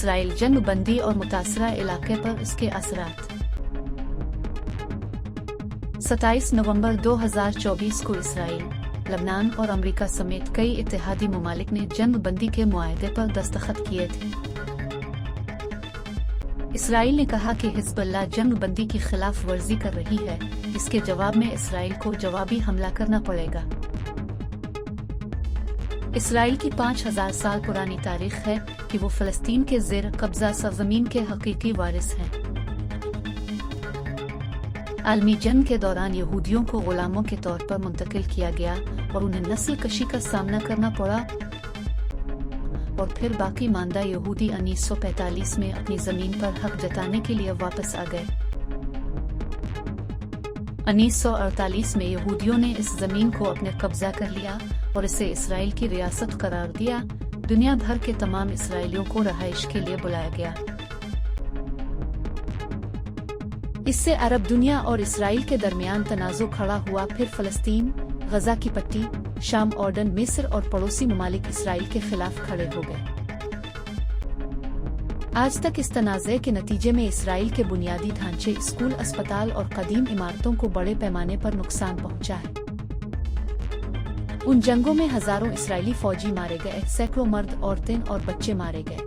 اسرائیل جنگ بندی اور متاثرہ علاقے پر اس کے اثرات۔ 27 نومبر 2024 کو اسرائیل، لبنان اور امریکہ سمیت کئی اتحادی ممالک نے جنگ بندی کے معاہدے پر دستخط کیے تھے۔ اسرائیل نے کہا کہ حزب اللہ جنگ بندی کی خلاف ورزی کر رہی ہے، اس کے جواب میں اسرائیل کو جوابی حملہ کرنا پڑے گا۔ اسرائیل کی 5000 سال پرانی تاریخ ہے کہ وہ فلسطین کے زیر قبضہ سرزمین کے حقیقی وارث ہیں۔ عالمی جنگ کے دوران یہودیوں کو غلاموں کے طور پر منتقل کیا گیا اور انہیں نسل کشی کا سامنا کرنا پڑا، اور پھر باقی ماندہ یہودی 1945 میں اپنی زمین پر حق جتانے کے لیے واپس آ گئے۔ 1948 میں یہودیوں نے اس زمین کو اپنے قبضہ کر لیا اور اسے اسرائیل کی ریاست قرار دیا۔ دنیا بھر کے تمام اسرائیلیوں کو رہائش کے لیے بلایا گیا۔ اس سے عرب دنیا اور اسرائیل کے درمیان تنازع کھڑا ہوا، پھر فلسطین، غزہ کی پٹی، شام، اردن، مصر اور پڑوسی ممالک اسرائیل کے خلاف کھڑے ہو گئے۔ آج تک اس تنازع کے نتیجے میں اسرائیل کے بنیادی ڈھانچے، اسکول، اسپتال اور قدیم عمارتوں کو بڑے پیمانے پر نقصان پہنچا ہے۔ ان جنگوں میں ہزاروں اسرائیلی فوجی مارے گئے، سینکڑوں مرد، عورتیں اور بچے مارے گئے۔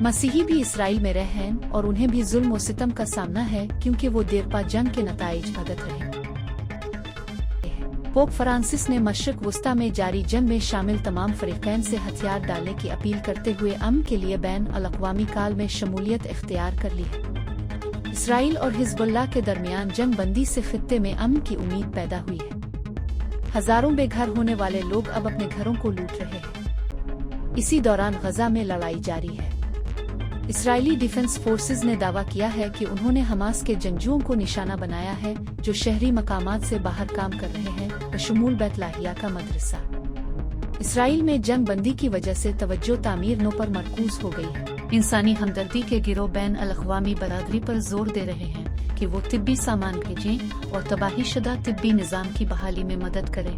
مسیحی بھی اسرائیل میں رہے ہیں اور انہیں بھی ظلم و ستم کا سامنا ہے، کیونکہ وہ دیرپا جنگ کے نتائج بھگت رہے۔ پوپ فرانسس نے مشرق وسطیٰ میں جاری جنگ میں شامل تمام فریقین سے ہتھیار ڈالنے کی اپیل کرتے ہوئے امن کے لیے بین الاقوامی کال میں شمولیت اختیار کر لی ہے۔ اسرائیل اور حزب اللہ کے درمیان جنگ بندی سے خطے میں امن کی امید پیدا ہوئی ہے۔ ہزاروں بے گھر ہونے والے لوگ اب اپنے گھروں کو لوٹ رہے ہیں۔ اسی دوران غزہ میں لڑائی جاری ہے۔ اسرائیلی ڈیفنس فورسز نے دعویٰ کیا ہے کہ انہوں نے حماس کے جنگجوؤں کو نشانہ بنایا ہے جو شہری مقامات سے باہر کام کر رہے ہیں، بشمول بیت لاہیہ کا مدرسہ۔ اسرائیل میں جنگ بندی کی وجہ سے توجہ تعمیر نو پر مرکوز ہو گئی ہے۔ انسانی ہمدردی کے گروہ بین الاقوامی برادری پر زور دے رہے ہیں کہ وہ طبی سامان بھیجیں اور تباہی شدہ طبی نظام کی بحالی میں مدد کریں۔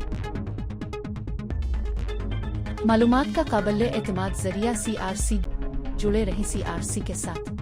معلومات کا قابل اعتماد ذریعہ CRC، جڑے رہیں CRC کے ساتھ۔